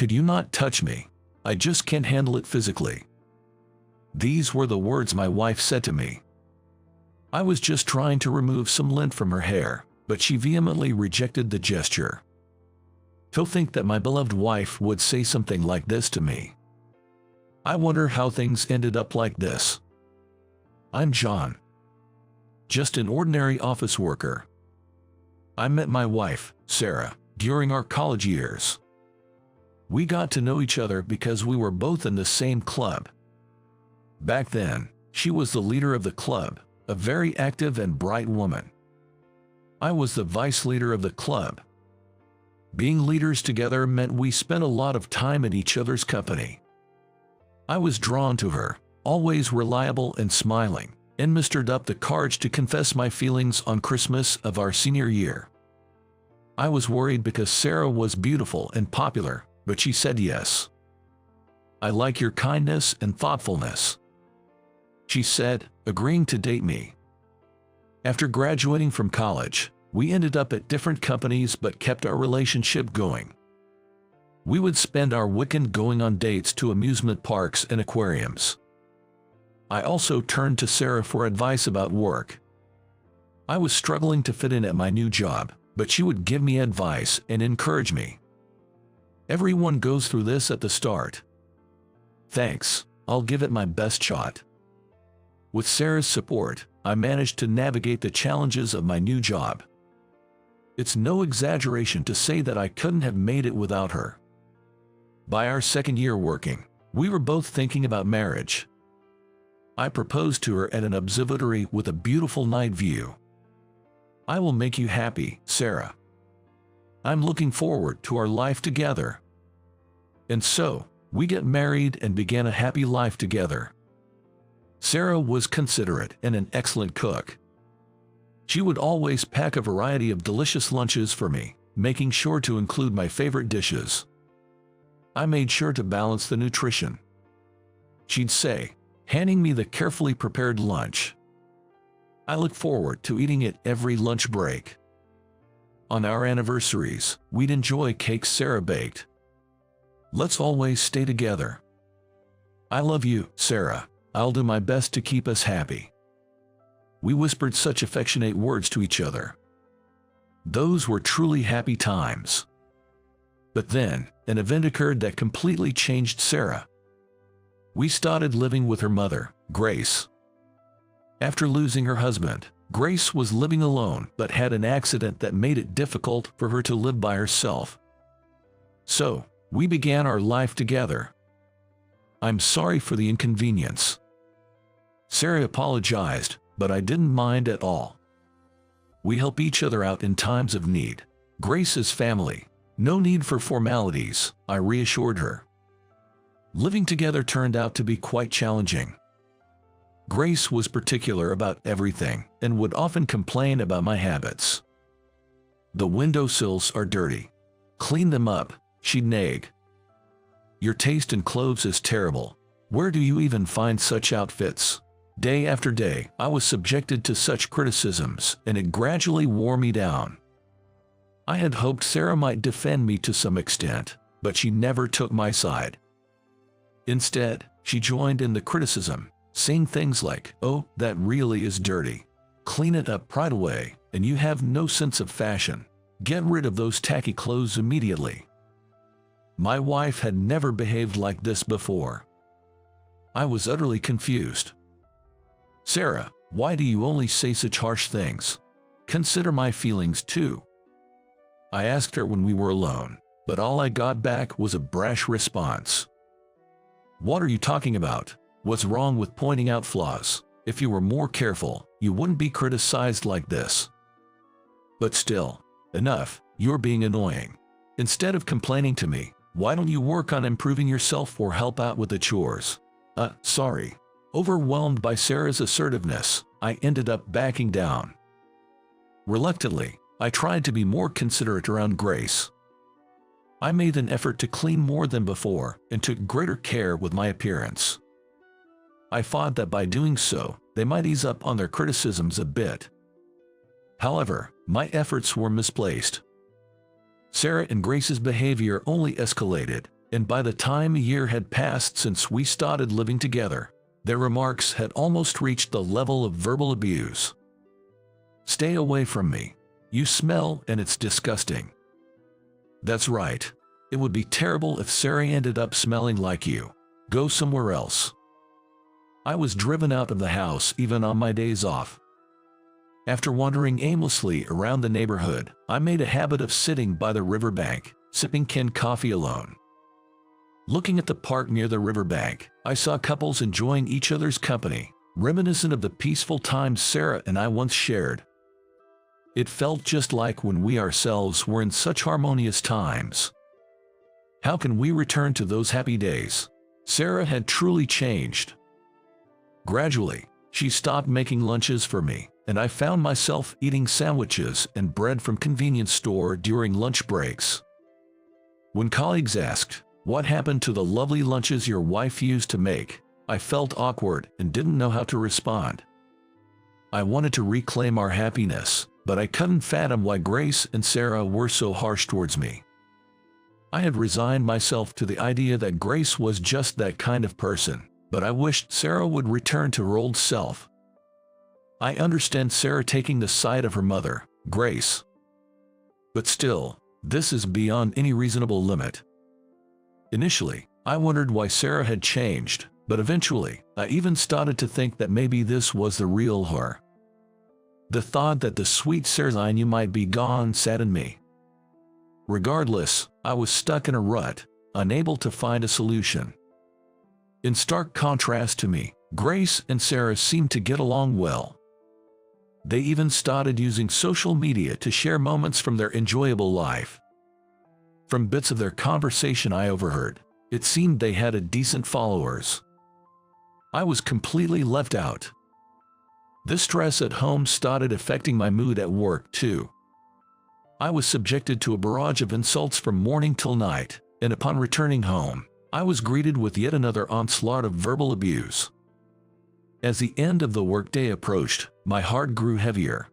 "Could you not touch me? I just can't handle it physically." These were the words my wife said to me. I was just trying to remove some lint from her hair, but she vehemently rejected the gesture. To think that my beloved wife would say something like this to me. I wonder how things ended up like this. I'm John. Just an ordinary office worker. I met my wife, Sarah, during our college years. We got to know each other because we were both in the same club. Back then, she was the leader of the club, a very active and bright woman. I was the vice leader of the club. Being leaders together meant we spent a lot of time in each other's company. I was drawn to her, always reliable and smiling, and mustered up the courage to confess my feelings on Christmas of our senior year. I was worried because Sarah was beautiful and popular, but she said yes. "I like your kindness and thoughtfulness," she said, agreeing to date me. After graduating from college, we ended up at different companies but kept our relationship going. We would spend our weekend going on dates to amusement parks and aquariums. I also turned to Sarah for advice about work. I was struggling to fit in at my new job, but she would give me advice and encourage me. "Everyone goes through this at the start. Thanks, I'll give it my best shot." With Sarah's support, I managed to navigate the challenges of my new job. It's no exaggeration to say that I couldn't have made it without her. By our second year working, we were both thinking about marriage. I proposed to her at an observatory with a beautiful night view. "I will make you happy, Sarah. I'm looking forward to our life together." And so, we got married and began a happy life together. Sarah was considerate and an excellent cook. She would always pack a variety of delicious lunches for me, making sure to include my favorite dishes. I made sure to balance the nutrition. She'd say, handing me the carefully prepared lunch. I look forward to eating it every lunch break. On our anniversaries, we'd enjoy cakes Sarah baked. "Let's always stay together. I love you, Sarah. I'll do my best to keep us happy." We whispered such affectionate words to each other. Those were truly happy times. But then, an event occurred that completely changed Sarah. We started living with her mother, Grace. After losing her husband, Grace was living alone but had an accident that made it difficult for her to live by herself. So, we began our life together. "I'm sorry for the inconvenience." Sarah apologized, but I didn't mind at all. We help each other out in times of need. Grace is family. No need for formalities, I reassured her. Living together turned out to be quite challenging. Grace was particular about everything and would often complain about my habits. "The windowsills are dirty. Clean them up," she'd nag. "Your taste in clothes is terrible. Where do you even find such outfits?" Day after day, I was subjected to such criticisms, and it gradually wore me down. I had hoped Sarah might defend me to some extent, but she never took my side. Instead, she joined in the criticism, saying things like, "Oh, that really is dirty. Clean it up right away, and you have no sense of fashion. Get rid of those tacky clothes immediately." My wife had never behaved like this before. I was utterly confused. "Sarah, why do you only say such harsh things? Consider my feelings too." I asked her when we were alone, but all I got back was a brash response. "What are you talking about? What's wrong with pointing out flaws? If you were more careful, you wouldn't be criticized like this." "But still, enough, you're being annoying. Instead of complaining to me, why don't you work on improving yourself or help out with the chores?" Sorry. Overwhelmed by Sarah's assertiveness, I ended up backing down. Reluctantly, I tried to be more considerate around Grace. I made an effort to clean more than before and took greater care with my appearance. I thought that by doing so, they might ease up on their criticisms a bit. However, my efforts were misplaced. Sarah and Grace's behavior only escalated, and by the time a year had passed since we started living together, their remarks had almost reached the level of verbal abuse. "Stay away from me. You smell and it's disgusting." "That's right. It would be terrible if Sarah ended up smelling like you. Go somewhere else." I was driven out of the house even on my days off. After wandering aimlessly around the neighborhood, I made a habit of sitting by the riverbank, sipping canned coffee alone. Looking at the park near the riverbank, I saw couples enjoying each other's company, reminiscent of the peaceful times Sarah and I once shared. It felt just like when we ourselves were in such harmonious times. How can we return to those happy days? Sarah had truly changed. Gradually, she stopped making lunches for me, and I found myself eating sandwiches and bread from convenience store during lunch breaks. When colleagues asked, "What happened to the lovely lunches your wife used to make?" I felt awkward and didn't know how to respond. I wanted to reclaim our happiness, but I couldn't fathom why Grace and Sarah were so harsh towards me. I had resigned myself to the idea that Grace was just that kind of person, but I wished Sarah would return to her old self. I understand Sarah taking the side of her mother, Grace. But still, this is beyond any reasonable limit. Initially, I wondered why Sarah had changed, but eventually, I even started to think that maybe this was the real her. The thought that the sweet Sarah I knew might be gone saddened me. Regardless, I was stuck in a rut, unable to find a solution. In stark contrast to me, Grace and Sarah seemed to get along well. They even started using social media to share moments from their enjoyable life. From bits of their conversation I overheard, it seemed they had a decent followers. I was completely left out. This stress at home started affecting my mood at work too. I was subjected to a barrage of insults from morning till night, and upon returning home, I was greeted with yet another onslaught of verbal abuse. As the end of the workday approached, my heart grew heavier.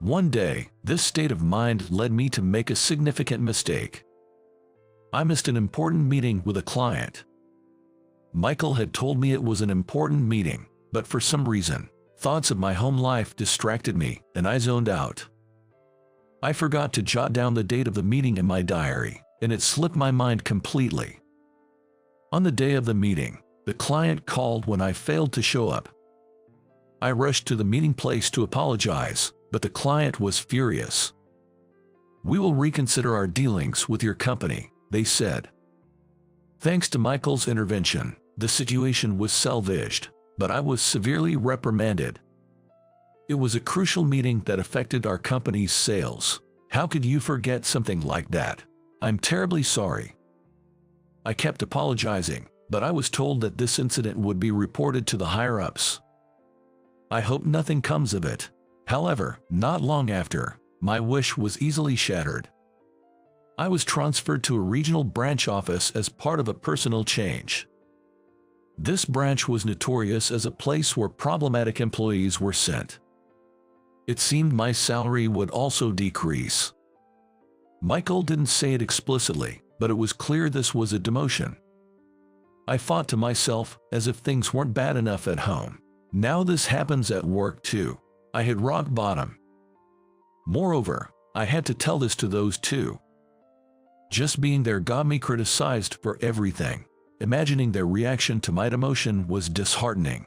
One day, this state of mind led me to make a significant mistake. I missed an important meeting with a client. Michael had told me it was an important meeting, but for some reason, thoughts of my home life distracted me, and I zoned out. I forgot to jot down the date of the meeting in my diary, and it slipped my mind completely. On the day of the meeting, the client called when I failed to show up. I rushed to the meeting place to apologize, but the client was furious. "We will reconsider our dealings with your company," they said. Thanks to Michael's intervention, the situation was salvaged, but I was severely reprimanded. It was a crucial meeting that affected our company's sales. How could you forget something like that? I'm terribly sorry. I kept apologizing, but I was told that this incident would be reported to the higher-ups. I hope nothing comes of it. However, not long after, my wish was easily shattered. I was transferred to a regional branch office as part of a personal change. This branch was notorious as a place where problematic employees were sent. It seemed my salary would also decrease. Michael didn't say it explicitly, but it was clear this was a demotion. I thought to myself, as if things weren't bad enough at home, now this happens at work too. I hit rock bottom. Moreover, I had to tell this to those two. Just being there got me criticized for everything. Imagining their reaction to my demotion was disheartening.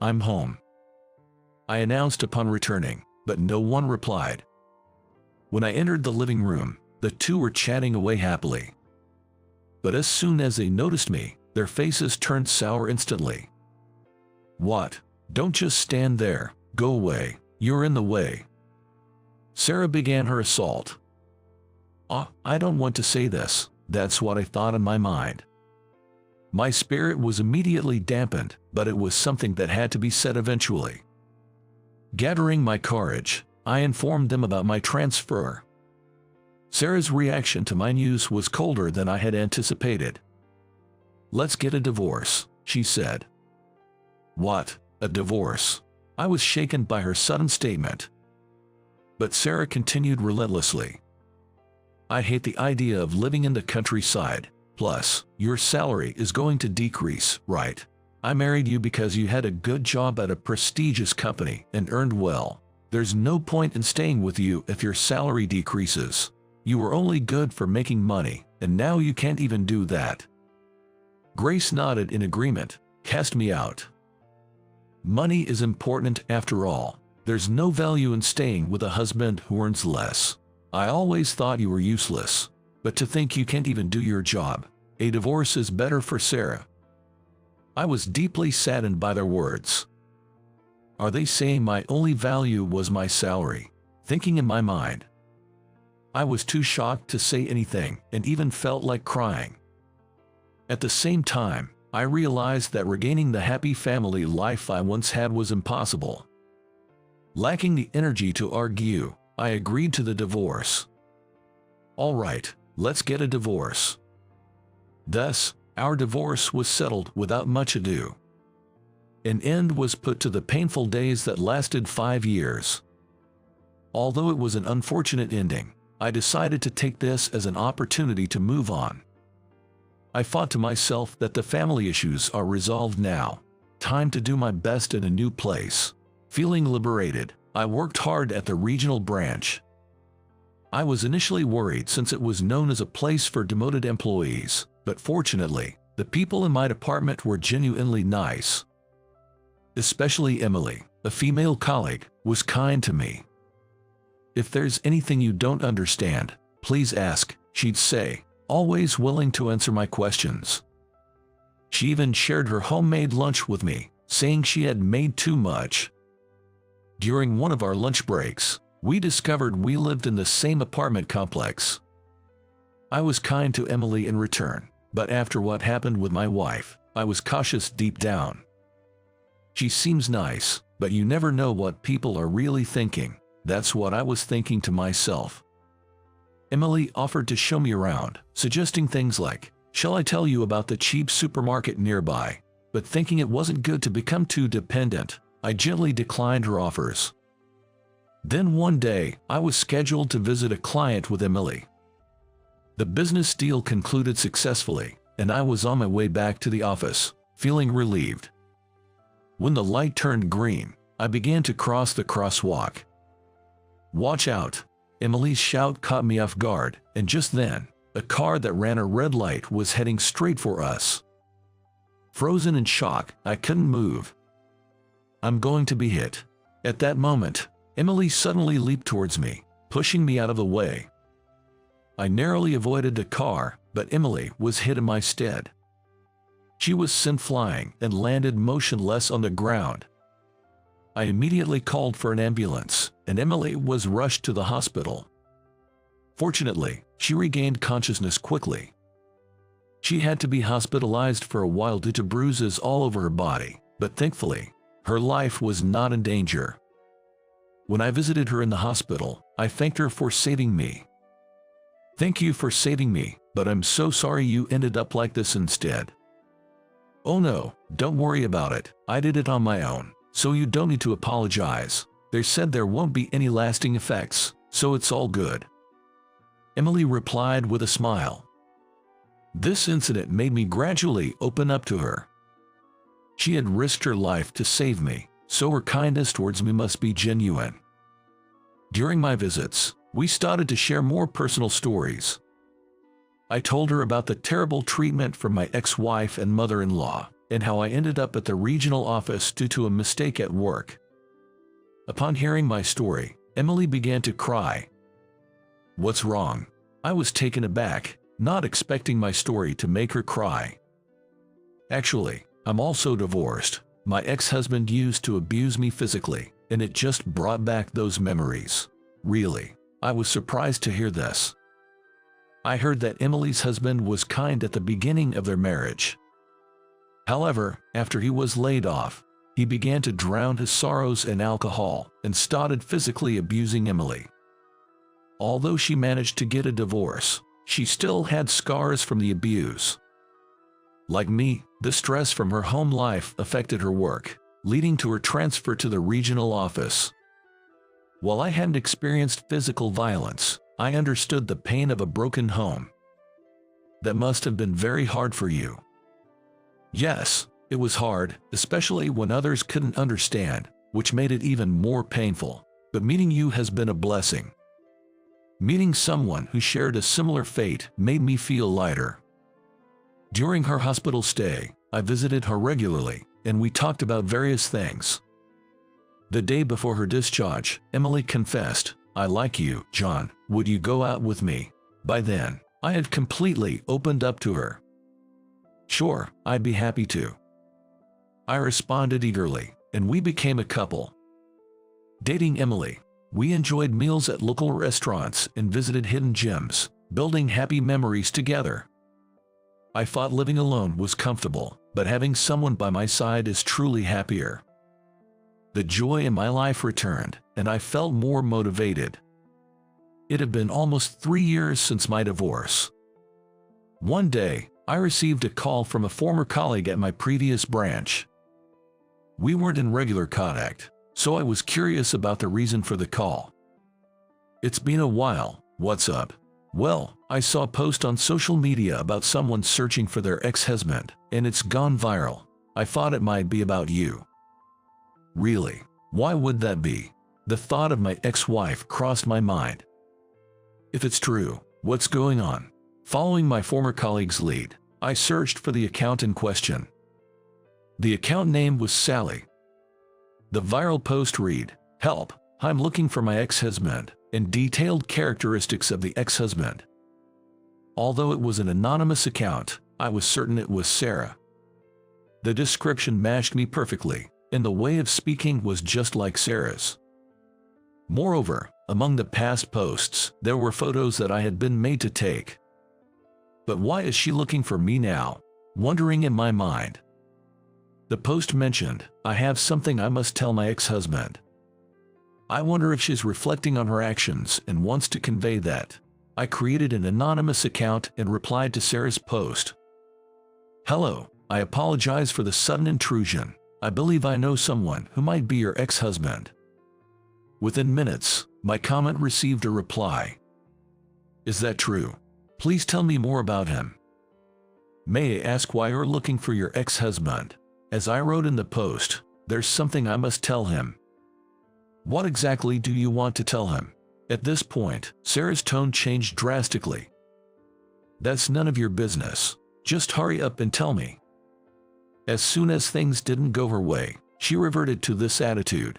"I'm home," I announced upon returning, but no one replied. When I entered the living room, the two were chatting away happily. But as soon as they noticed me, their faces turned sour instantly. "What? Don't just stand there. Go away. You're in the way." Sarah began her assault. I don't want to say this. That's what I thought in my mind. My spirit was immediately dampened, but it was something that had to be said eventually. Gathering my courage, I informed them about my transfer. Sarah's reaction to my news was colder than I had anticipated. "Let's get a divorce," she said. "What? A divorce?" I was shaken by her sudden statement. But Sarah continued relentlessly. I hate the idea of living in the countryside. Plus, your salary is going to decrease, right? I married you because you had a good job at a prestigious company and earned well. There's no point in staying with you if your salary decreases. You were only good for making money, and now you can't even do that." Grace nodded in agreement. "Cast me out. Money is important after all. There's no value in staying with a husband who earns less. I always thought you were useless. But to think you can't even do your job. A divorce is better for Sarah." I was deeply saddened by their words. Are they saying my only value was my salary? Thinking in my mind. I was too shocked to say anything and even felt like crying. At the same time, I realized that regaining the happy family life I once had was impossible. Lacking the energy to argue, I agreed to the divorce. "All right, let's get a divorce." Thus, our divorce was settled without much ado. An end was put to the painful days that lasted 5 years. Although it was an unfortunate ending, I decided to take this as an opportunity to move on. I thought to myself that the family issues are resolved now. Time to do my best in a new place. Feeling liberated, I worked hard at the regional branch. I was initially worried since it was known as a place for demoted employees, but fortunately, the people in my department were genuinely nice. Especially Emily, a female colleague, was kind to me. "If there's anything you don't understand, please ask," she'd say, always willing to answer my questions. She even shared her homemade lunch with me, saying she had made too much. During one of our lunch breaks, we discovered we lived in the same apartment complex. I was kind to Emily in return, but after what happened with my wife, I was cautious deep down. She seems nice, but you never know what people are really thinking. That's what I was thinking to myself. Emily offered to show me around, suggesting things like, "Shall I tell you about the cheap supermarket nearby?" But thinking it wasn't good to become too dependent, I gently declined her offers. Then one day, I was scheduled to visit a client with Emily. The business deal concluded successfully, and I was on my way back to the office, feeling relieved. When the light turned green, I began to cross the crosswalk. "Watch out!" Emily's shout caught me off guard, and just then, a car that ran a red light was heading straight for us. Frozen in shock, I couldn't move. "I'm going to be hit." At that moment, Emily suddenly leaped towards me, pushing me out of the way. I narrowly avoided the car, but Emily was hit in my stead. She was sent flying and landed motionless on the ground. I immediately called for an ambulance, and Emily was rushed to the hospital. Fortunately, she regained consciousness quickly. She had to be hospitalized for a while due to bruises all over her body, but thankfully, her life was not in danger. When I visited her in the hospital, I thanked her for saving me. "Thank you for saving me, but I'm so sorry you ended up like this instead." "Oh no, don't worry about it. I did it on my own, so you don't need to apologize. They said there won't be any lasting effects, so it's all good." Emily replied with a smile. This incident made me gradually open up to her. She had risked her life to save me, so her kindness towards me must be genuine. During my visits, we started to share more personal stories. I told her about the terrible treatment from my ex-wife and mother-in-law, and how I ended up at the regional office due to a mistake at work. Upon hearing my story, Emily began to cry. "What's wrong?" I was taken aback, not expecting my story to make her cry. "Actually, I'm also divorced. My ex-husband used to abuse me physically, and it just brought back those memories." Really, I was surprised to hear this. I heard that Emily's husband was kind at the beginning of their marriage. However, after he was laid off, he began to drown his sorrows in alcohol and started physically abusing Emily. Although she managed to get a divorce, she still had scars from the abuse. Like me, the stress from her home life affected her work, leading to her transfer to the regional office. While I hadn't experienced physical violence, I understood the pain of a broken home. That must have been very hard for you. Yes, it was hard, especially when others couldn't understand, which made it even more painful. But meeting you has been a blessing. Meeting someone who shared a similar fate made me feel lighter. During her hospital stay, I visited her regularly, and we talked about various things. The day before her discharge, Emily confessed, "I like you, John. Would you go out with me?" By then, I had completely opened up to her. "Sure, I'd be happy to." I responded eagerly, and we became a couple. Dating Emily, we enjoyed meals at local restaurants and visited hidden gems, building happy memories together. I thought living alone was comfortable, but having someone by my side is truly happier. The joy in my life returned, and I felt more motivated. It had been almost 3 years since my divorce. One day, I received a call from a former colleague at my previous branch. We weren't in regular contact, so I was curious about the reason for the call. "It's been a while, what's up?" "Well, I saw a post on social media about someone searching for their ex-husband, and it's gone viral. I thought it might be about you." "Really? Why would that be?" The thought of my ex-wife crossed my mind. "If it's true, what's going on?" Following my former colleague's lead, I searched for the account in question. The account name was Sally. The viral post read, "Help, I'm looking for my ex-husband," and detailed characteristics of the ex-husband. Although it was an anonymous account, I was certain it was Sarah. The description matched me perfectly, and the way of speaking was just like Sarah's. Moreover, among the past posts, there were photos that I had been made to take. But why is she looking for me now? Wondering in my mind. The post mentioned, "I have something I must tell my ex-husband." I wonder if she's reflecting on her actions and wants to convey that. I created an anonymous account and replied to Sarah's post. "Hello, I apologize for the sudden intrusion. I believe I know someone who might be your ex-husband." Within minutes, my comment received a reply. "Is that true? Please tell me more about him. May I ask why you're looking for your ex-husband?" As I wrote in the post, "There's something I must tell him." "What exactly do you want to tell him?" At this point, Sarah's tone changed drastically. "That's none of your business. Just hurry up and tell me." As soon as things didn't go her way, she reverted to this attitude.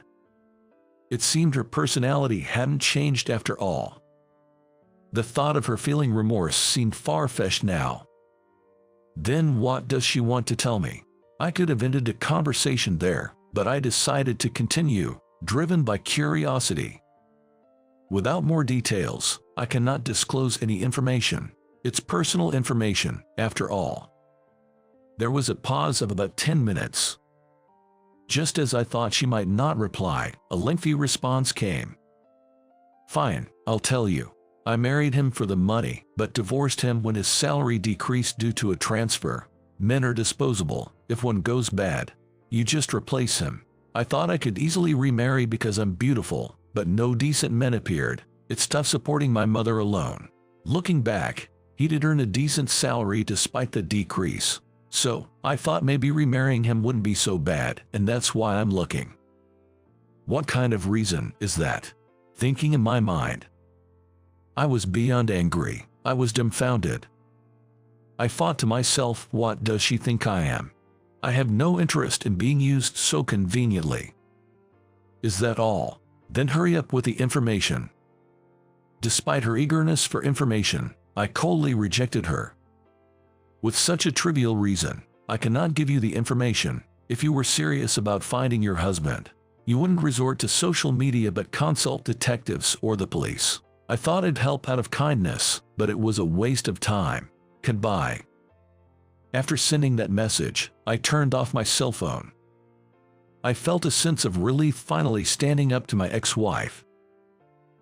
It seemed her personality hadn't changed after all. The thought of her feeling remorse seemed far-fetched now. Then what does she want to tell me? I could have ended the conversation there, but I decided to continue, driven by curiosity. "Without more details, I cannot disclose any information. It's personal information, after all." There was a pause of about 10 minutes. Just as I thought she might not reply, a lengthy response came. "Fine, I'll tell you. I married him for the money, but divorced him when his salary decreased due to a transfer. Men are disposable. If one goes bad, you just replace him. I thought I could easily remarry because I'm beautiful, but no decent men appeared. It's tough supporting my mother alone. Looking back, he did earn a decent salary despite the decrease. So, I thought maybe remarrying him wouldn't be so bad, and that's why I'm looking." What kind of reason is that? Thinking in my mind. I was beyond angry. I was dumbfounded. I thought to myself, what does she think I am? I have no interest in being used so conveniently. Is that all? Then hurry up with the information. Despite her eagerness for information, I coldly rejected her. With such a trivial reason, "I cannot give you the information. If you were serious about finding your husband, you wouldn't resort to social media but consult detectives or the police." I thought it'd help out of kindness, but it was a waste of time. Goodbye. After sending that message, I turned off my cell phone. I felt a sense of relief finally standing up to my ex-wife.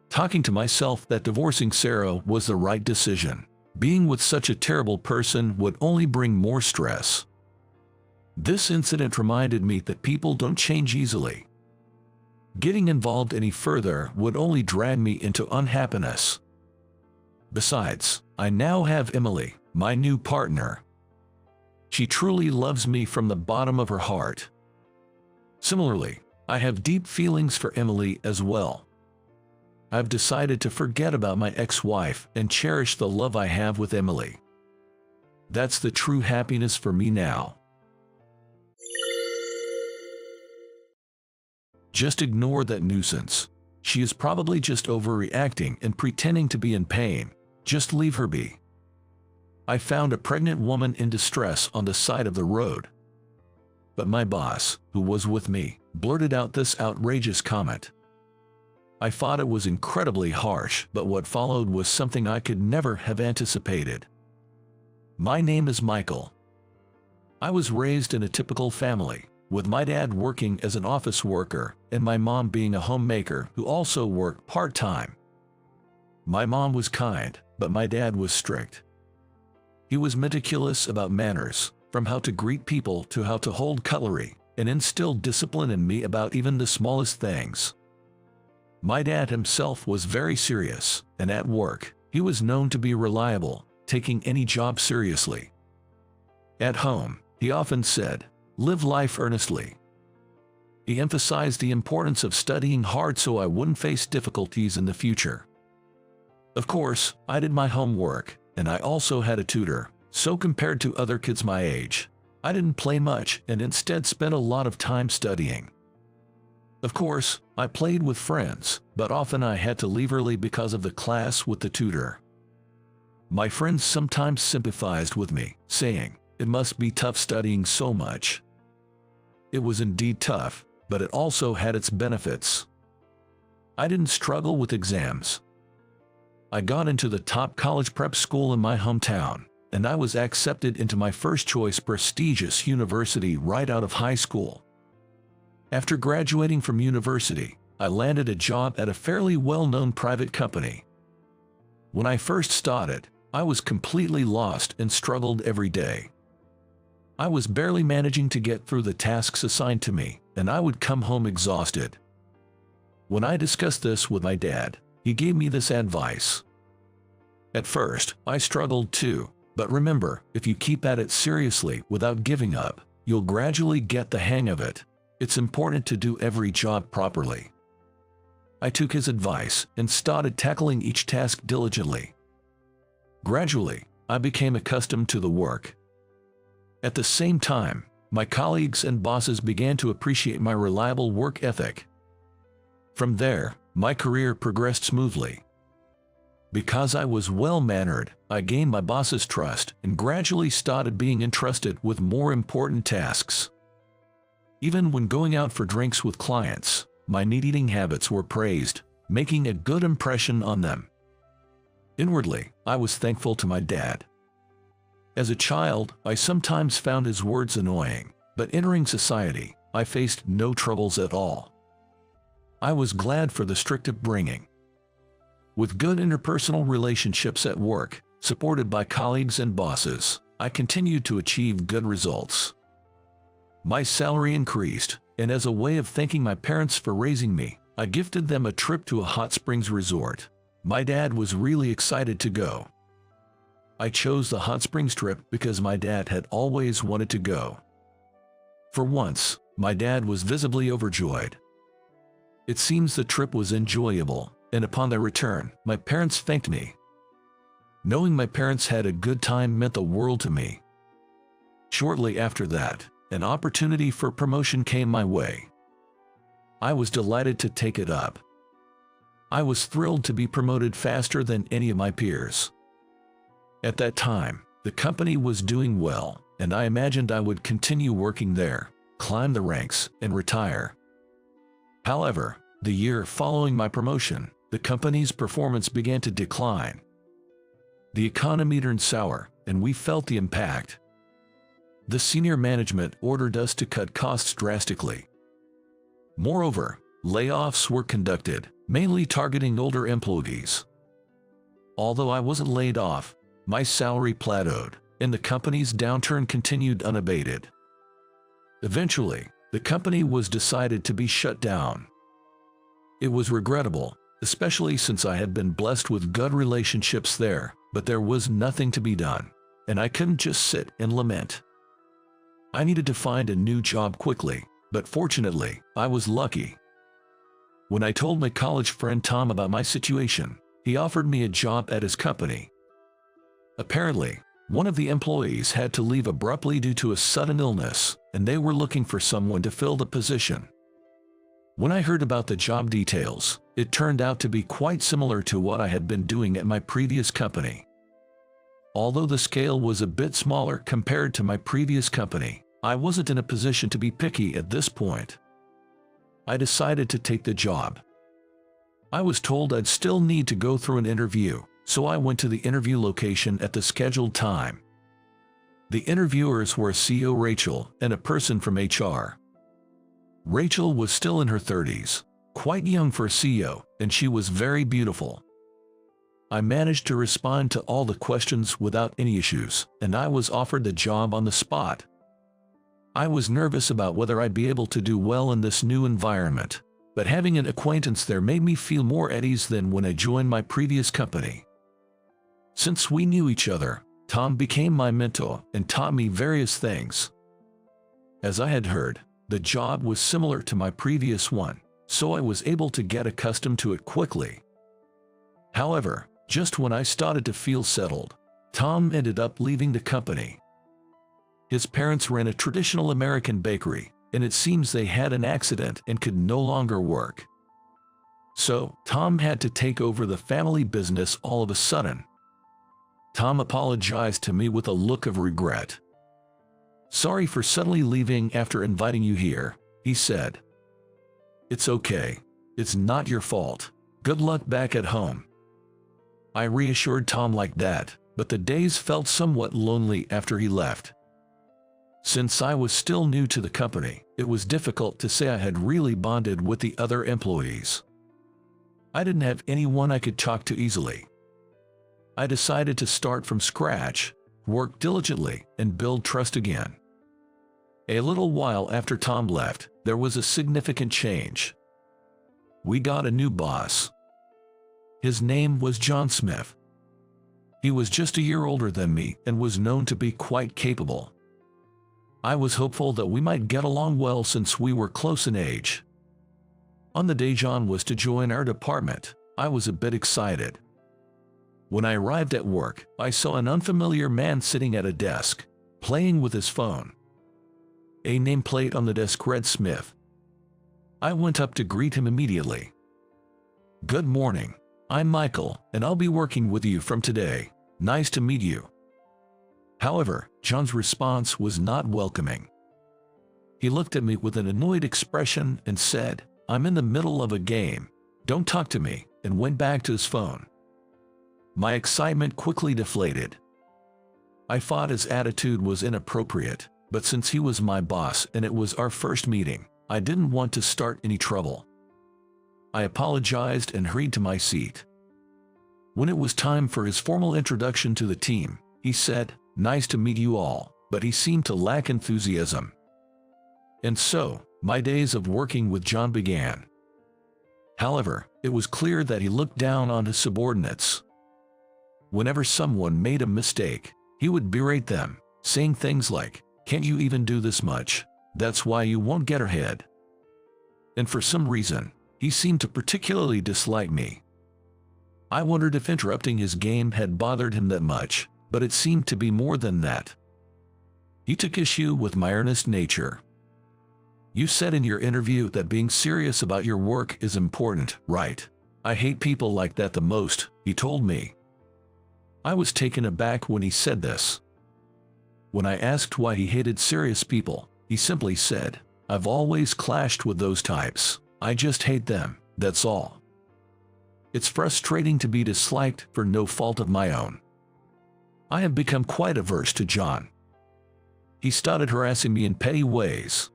Talking to myself that divorcing Sarah was the right decision. Being with such a terrible person would only bring more stress. This incident reminded me that people don't change easily. Getting involved any further would only drag me into unhappiness. Besides, I now have Emily, my new partner. She truly loves me from the bottom of her heart. Similarly, I have deep feelings for Emily as well. I've decided to forget about my ex-wife and cherish the love I have with Emily. That's the true happiness for me now. Just ignore that nuisance. She is probably just overreacting and pretending to be in pain. Just leave her be. I found a pregnant woman in distress on the side of the road. But my boss, who was with me, blurted out this outrageous comment. I thought it was incredibly harsh, but what followed was something I could never have anticipated. My name is Michael. I was raised in a typical family, with my dad working as an office worker and my mom being a homemaker who also worked part-time. My mom was kind, but my dad was strict. He was meticulous about manners, from how to greet people to how to hold cutlery, and instilled discipline in me about even the smallest things. My dad himself was very serious, and at work, he was known to be reliable, taking any job seriously. At home, he often said, "Live life earnestly." He emphasized the importance of studying hard so I wouldn't face difficulties in the future. Of course, I did my homework, and I also had a tutor, so compared to other kids my age, I didn't play much and instead spent a lot of time studying. Of course, I played with friends, but often I had to leave early because of the class with the tutor. My friends sometimes sympathized with me, saying, "It must be tough studying so much." It was indeed tough, but it also had its benefits. I didn't struggle with exams. I got into the top college prep school in my hometown, and I was accepted into my first choice prestigious university right out of high school. After graduating from university, I landed a job at a fairly well-known private company. When I first started, I was completely lost and struggled every day. I was barely managing to get through the tasks assigned to me, and I would come home exhausted. When I discussed this with my dad, he gave me this advice. At first, I struggled too, but remember, if you keep at it seriously without giving up, you'll gradually get the hang of it. It's important to do every job properly. I took his advice and started tackling each task diligently. Gradually, I became accustomed to the work. At the same time, my colleagues and bosses began to appreciate my reliable work ethic. From there, my career progressed smoothly. Because I was well-mannered, I gained my boss's trust and gradually started being entrusted with more important tasks. Even when going out for drinks with clients, my neat-eating habits were praised, making a good impression on them. Inwardly, I was thankful to my dad. As a child, I sometimes found his words annoying, but entering society, I faced no troubles at all. I was glad for the strict upbringing. With good interpersonal relationships at work, supported by colleagues and bosses, I continued to achieve good results. My salary increased, and as a way of thanking my parents for raising me, I gifted them a trip to a hot springs resort. My dad was really excited to go. I chose the hot springs trip because my dad had always wanted to go. For once, my dad was visibly overjoyed. It seems the trip was enjoyable, and upon their return, my parents thanked me. Knowing my parents had a good time meant the world to me. Shortly after that, an opportunity for promotion came my way. I was delighted to take it up. I was thrilled to be promoted faster than any of my peers. At that time, the company was doing well, and I imagined I would continue working there, climb the ranks, and retire. However, the year following my promotion, the company's performance began to decline. The economy turned sour, and we felt the impact. The senior management ordered us to cut costs drastically. Moreover, layoffs were conducted, mainly targeting older employees. Although I wasn't laid off, my salary plateaued, and the company's downturn continued unabated. Eventually, the company was decided to be shut down. It was regrettable, especially since I had been blessed with good relationships there, but there was nothing to be done, and I couldn't just sit and lament. I needed to find a new job quickly, but fortunately, I was lucky. When I told my college friend Tom about my situation, he offered me a job at his company. Apparently, one of the employees had to leave abruptly due to a sudden illness, and they were looking for someone to fill the position. When I heard about the job details, it turned out to be quite similar to what I had been doing at my previous company. Although the scale was a bit smaller compared to my previous company, I wasn't in a position to be picky at this point. I decided to take the job. I was told I'd still need to go through an interview, so I went to the interview location at the scheduled time. The interviewers were CEO Rachel and a person from HR. Rachel was still in her 30s, quite young for a CEO, and she was very beautiful. I managed to respond to all the questions without any issues, and I was offered the job on the spot. I was nervous about whether I'd be able to do well in this new environment, but having an acquaintance there made me feel more at ease than when I joined my previous company. Since we knew each other, Tom became my mentor and taught me various things. As I had heard, the job was similar to my previous one, so I was able to get accustomed to it quickly. However, just when I started to feel settled, Tom ended up leaving the company. His parents ran a traditional American bakery, and it seems they had an accident and could no longer work. So, Tom had to take over the family business all of a sudden. Tom apologized to me with a look of regret. "Sorry for suddenly leaving after inviting you here," he said. "It's okay. It's not your fault. Good luck back at home." I reassured Tom like that, but the days felt somewhat lonely after he left. Since I was still new to the company, it was difficult to say I had really bonded with the other employees. I didn't have anyone I could talk to easily. I decided to start from scratch, work diligently, and build trust again. A little while after Tom left, there was a significant change. We got a new boss. His name was John Smith. He was just a year older than me and was known to be quite capable. I was hopeful that we might get along well since we were close in age. On the day John was to join our department, I was a bit excited. When I arrived at work, I saw an unfamiliar man sitting at a desk, playing with his phone. A nameplate on the desk read Smith. I went up to greet him immediately. "Good morning. I'm Michael, and I'll be working with you from today. Nice to meet you." However, John's response was not welcoming. He looked at me with an annoyed expression and said, "I'm in the middle of a game. Don't talk to me," and went back to his phone. My excitement quickly deflated. I thought his attitude was inappropriate, but since he was my boss and it was our first meeting, I didn't want to start any trouble. I apologized and hurried to my seat. When it was time for his formal introduction to the team, he said, "Nice to meet you all," but he seemed to lack enthusiasm. And so, my days of working with John began. However, it was clear that he looked down on his subordinates. Whenever someone made a mistake, he would berate them, saying things like, "Can't you even do this much? That's why you won't get ahead." And for some reason, he seemed to particularly dislike me. I wondered if interrupting his game had bothered him that much, but it seemed to be more than that. He took issue with my earnest nature. "You said in your interview that being serious about your work is important, right? I hate people like that the most," he told me. I was taken aback when he said this. When I asked why he hated serious people, he simply said, "I've always clashed with those types. I just hate them, that's all." It's frustrating to be disliked for no fault of my own. I have become quite averse to John. He started harassing me in petty ways.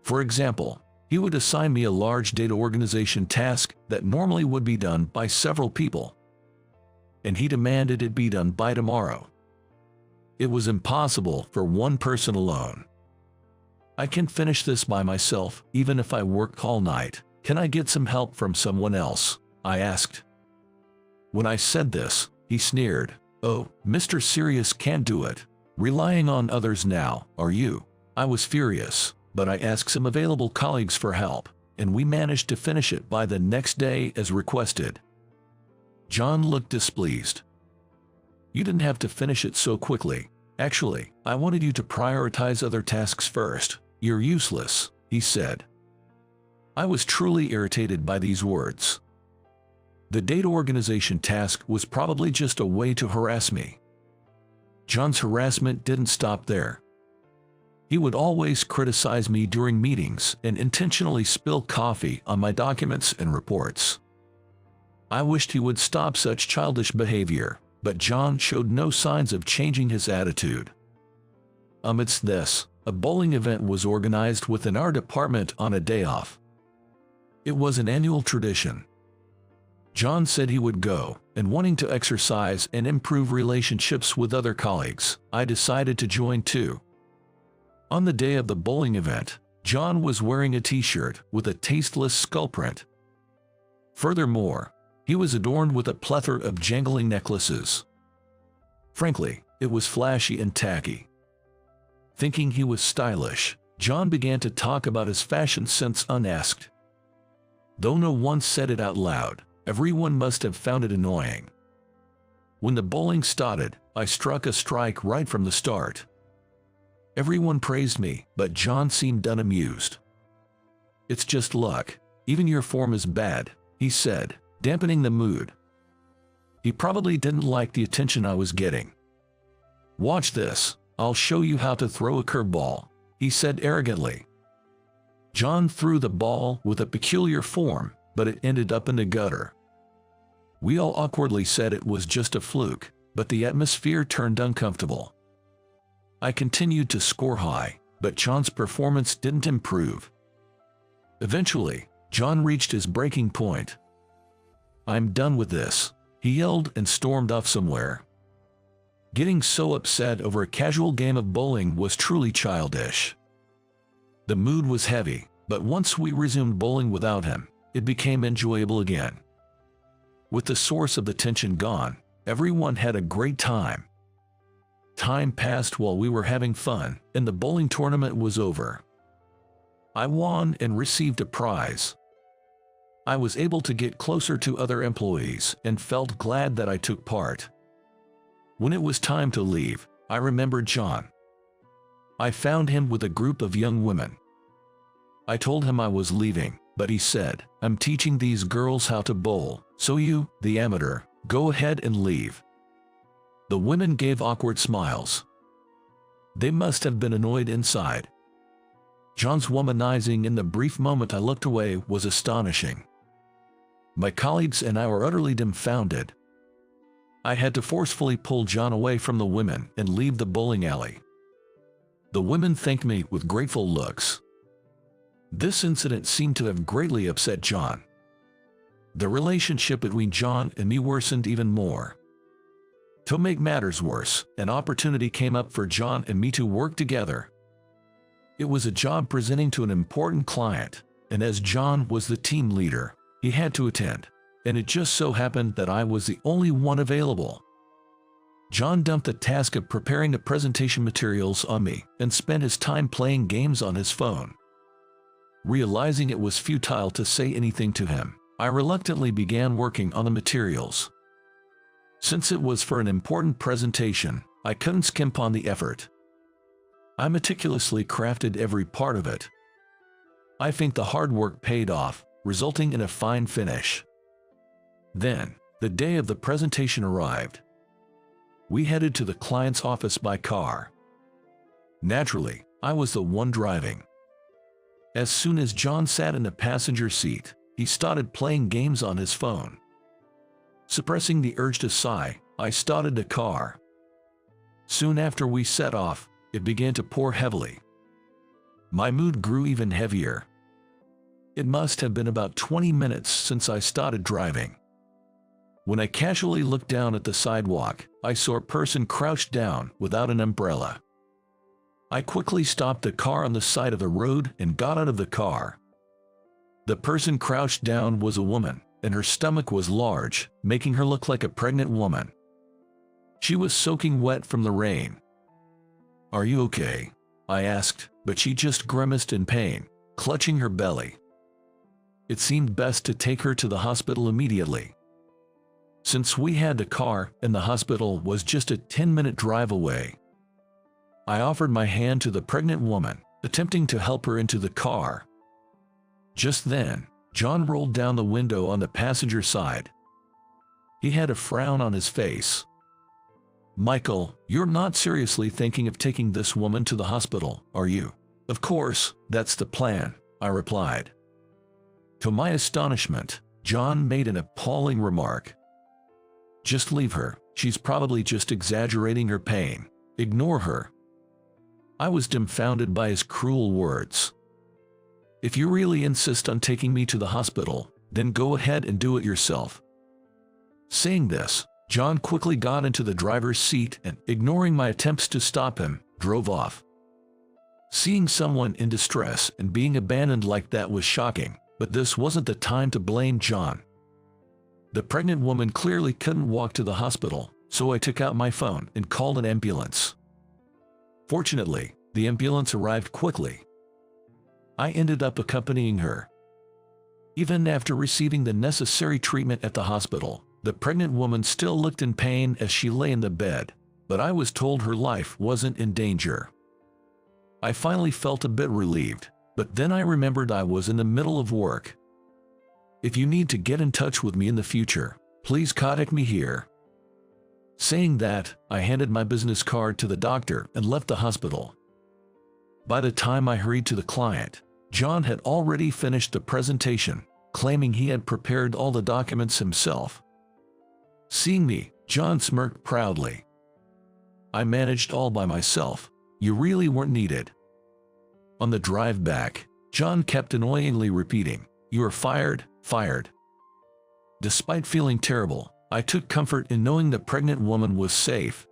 For example, he would assign me a large data organization task that normally would be done by several people, and he demanded it be done by tomorrow. It was impossible for one person alone. "I can finish this by myself, even if I work all night. Can I get some help from someone else?" I asked. When I said this, he sneered. "Oh, Mr. Serious can't do it. Relying on others now, are you?" I was furious, but I asked some available colleagues for help, and we managed to finish it by the next day as requested. John looked displeased. "You didn't have to finish it so quickly. Actually, I wanted you to prioritize other tasks first. You're useless," he said. I was truly irritated by these words. The data organization task was probably just a way to harass me. John's harassment didn't stop there. He would always criticize me during meetings and intentionally spill coffee on my documents and reports. I wished he would stop such childish behavior, but John showed no signs of changing his attitude. Amidst this, a bowling event was organized within our department on a day off. It was an annual tradition. John said he would go, and wanting to exercise and improve relationships with other colleagues, I decided to join too. On the day of the bowling event, John was wearing a t-shirt with a tasteless skull print. Furthermore, he was adorned with a plethora of jangling necklaces. Frankly, it was flashy and tacky. Thinking he was stylish, John began to talk about his fashion sense unasked. Though no one said it out loud, everyone must have found it annoying. When the bowling started, I struck a strike right from the start. Everyone praised me, but John seemed unamused. "It's just luck. Even your form is bad," he said, dampening the mood. He probably didn't like the attention I was getting. "Watch this. I'll show you how to throw a curveball," he said arrogantly. John threw the ball with a peculiar form, but it ended up in the gutter. We all awkwardly said it was just a fluke, but the atmosphere turned uncomfortable. I continued to score high, but John's performance didn't improve. Eventually, John reached his breaking point. "I'm done with this," he yelled and stormed off somewhere. Getting so upset over a casual game of bowling was truly childish. The mood was heavy, but once we resumed bowling without him, it became enjoyable again. With the source of the tension gone, everyone had a great time. Time passed while we were having fun, and the bowling tournament was over. I won and received a prize. I was able to get closer to other employees and felt glad that I took part. When it was time to leave, I remembered John. I found him with a group of young women. I told him I was leaving, but he said, "I'm teaching these girls how to bowl, so you, the amateur, go ahead and leave." The women gave awkward smiles. They must have been annoyed inside. John's womanizing in the brief moment I looked away was astonishing. My colleagues and I were utterly dumbfounded. I had to forcefully pull John away from the women and leave the bowling alley. The women thanked me with grateful looks. This incident seemed to have greatly upset John. The relationship between John and me worsened even more. To make matters worse, an opportunity came up for John and me to work together. It was a job presenting to an important client, and as John was the team leader, he had to attend, and it just so happened that I was the only one available. John dumped the task of preparing the presentation materials on me and spent his time playing games on his phone. Realizing it was futile to say anything to him, I reluctantly began working on the materials. Since it was for an important presentation, I couldn't skimp on the effort. I meticulously crafted every part of it. I think the hard work paid off, resulting in a fine finish. Then, the day of the presentation arrived. We headed to the client's office by car. Naturally, I was the one driving. As soon as John sat in the passenger seat, he started playing games on his phone. Suppressing the urge to sigh, I started the car. Soon after we set off, it began to pour heavily. My mood grew even heavier. It must have been about 20 minutes since I started driving. When I casually looked down at the sidewalk, I saw a person crouched down without an umbrella. I quickly stopped the car on the side of the road and got out of the car. The person crouched down was a woman, and her stomach was large, making her look like a pregnant woman. She was soaking wet from the rain. "Are you okay?" I asked, but she just grimaced in pain, clutching her belly. It seemed best to take her to the hospital immediately. Since we had a car and the hospital was just a 10-minute drive away, I offered my hand to the pregnant woman, attempting to help her into the car. Just then, John rolled down the window on the passenger side. He had a frown on his face. "Michael, you're not seriously thinking of taking this woman to the hospital, are you?" "Of course, that's the plan," I replied. To my astonishment, John made an appalling remark. "Just leave her. She's probably just exaggerating her pain. Ignore her." I was dumbfounded by his cruel words. "If you really insist on taking me to the hospital, then go ahead and do it yourself." Saying this, John quickly got into the driver's seat and, ignoring my attempts to stop him, drove off. Seeing someone in distress and being abandoned like that was shocking, but this wasn't the time to blame John. The pregnant woman clearly couldn't walk to the hospital, so I took out my phone and called an ambulance. Fortunately, the ambulance arrived quickly. I ended up accompanying her. Even after receiving the necessary treatment at the hospital, the pregnant woman still looked in pain as she lay in the bed, but I was told her life wasn't in danger. I finally felt a bit relieved, but then I remembered I was in the middle of work. "If you need to get in touch with me in the future, please contact me here." Saying that, I handed my business card to the doctor and left the hospital. By the time I hurried to the client, John had already finished the presentation, claiming he had prepared all the documents himself. Seeing me, John smirked proudly. "I managed all by myself. You really weren't needed." On the drive back, John kept annoyingly repeating, "You are fired, fired." Despite feeling terrible, I took comfort in knowing the pregnant woman was safe.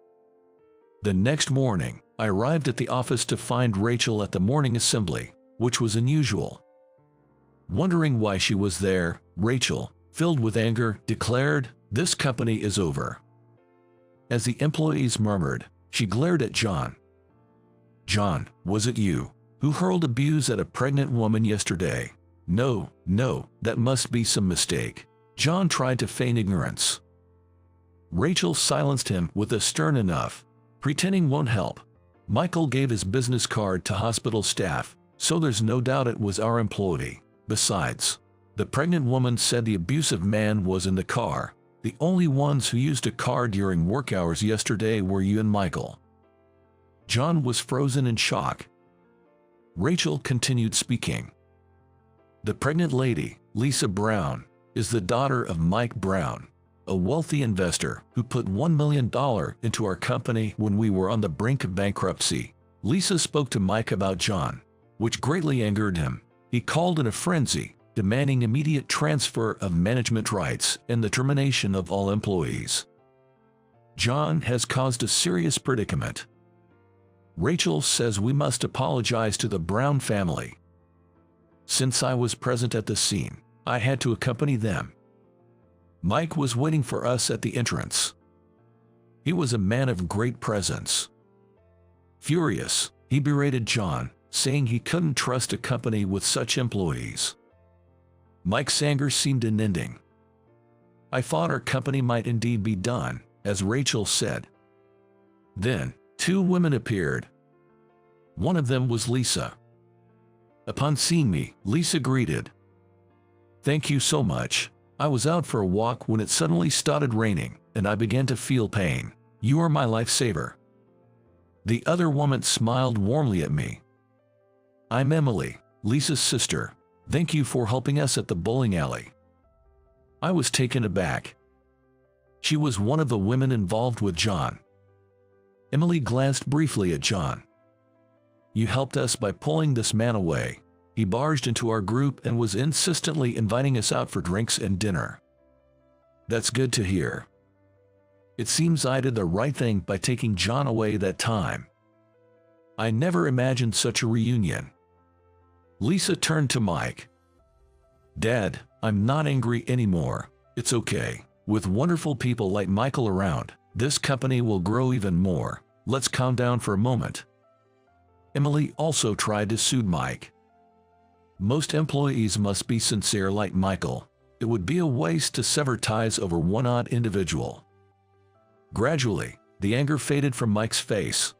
The next morning, I arrived at the office to find Rachel at the morning assembly, which was unusual. Wondering why she was there, Rachel, filled with anger, declared, "This company is over." As the employees murmured, she glared at John. "John, was it you who hurled abuse at a pregnant woman yesterday?" No, that must be some mistake." John tried to feign ignorance. Rachel silenced him with a stern enough. "Pretending won't help. Michael gave his business card to hospital staff, so there's no doubt it was our employee. Besides, the pregnant woman said the abusive man was in the car. The only ones who used a car during work hours yesterday were you and Michael." John was frozen in shock. Rachel continued speaking. "The pregnant lady, Lisa Brown, is the daughter of Mike Brown, a wealthy investor who put $1 million into our company when we were on the brink of bankruptcy." Lisa spoke to Mike about John, which greatly angered him. He called in a frenzy, demanding immediate transfer of management rights and the termination of all employees. John has caused a serious predicament. Rachel says we must apologize to the Brown family. Since I was present at the scene, I had to accompany them. Mike was waiting for us at the entrance. He was a man of great presence. Furious, he berated John, saying he couldn't trust a company with such employees. Mike's anger seemed unending. "I thought our company might indeed be done," as Rachel said. Then, two women appeared. One of them was Lisa. Upon seeing me, Lisa greeted. "Thank you so much. I was out for a walk when it suddenly started raining, and I began to feel pain. You are my lifesaver." The other woman smiled warmly at me. "I'm Emily, Lisa's sister. Thank you for helping us at the bowling alley." I was taken aback. She was one of the women involved with John. Emily glanced briefly at John. "You helped us by pulling this man away. He barged into our group and was insistently inviting us out for drinks and dinner." "That's good to hear. It seems I did the right thing by taking John away that time. I never imagined such a reunion." Lisa turned to Mike. "Dad, I'm not angry anymore. It's okay. With wonderful people like Michael around, this company will grow even more. Let's calm down for a moment. Emily also tried to soothe Mike. Most employees must be sincere like Michael. It would be a waste to sever ties over one odd individual. Gradually, the anger faded from Mike's face.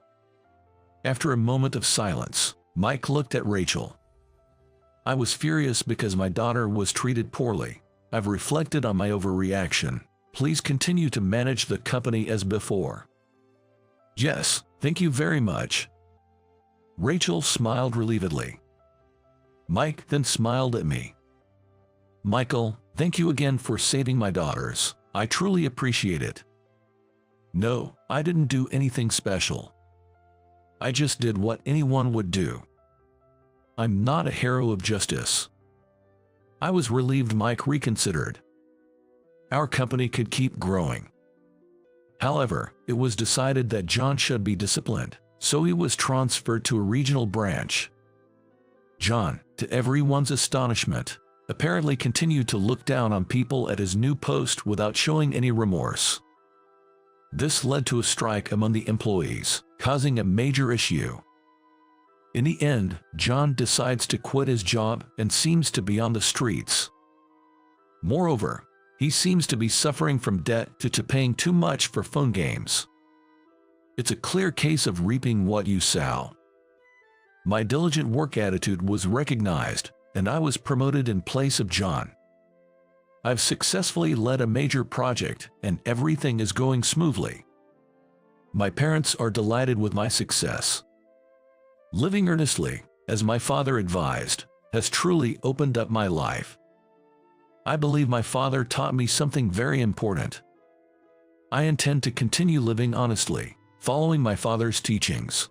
After a moment of silence, Mike looked at Rachel. I was furious because my daughter was treated poorly. I've reflected on my overreaction. Please continue to manage the company as before. Yes, thank you very much. Rachel smiled relievedly. Mike then smiled at me. Michael, thank you again for saving my daughters. I truly appreciate it. No, I didn't do anything special. I just did what anyone would do. I'm not a hero of justice. I was relieved Mike reconsidered. Our company could keep growing. However, it was decided that John should be disciplined, so he was transferred to a regional branch. John, to everyone's astonishment, apparently continued to look down on people at his new post without showing any remorse. This led to a strike among the employees, causing a major issue. In the end, John decides to quit his job and seems to be on the streets. Moreover, he seems to be suffering from debt to paying too much for phone games. It's a clear case of reaping what you sow. My diligent work attitude was recognized, and I was promoted in place of John. I've successfully led a major project, and everything is going smoothly. My parents are delighted with my success. Living earnestly, as my father advised, has truly opened up my life. I believe my father taught me something very important. I intend to continue living honestly, following my father's teachings.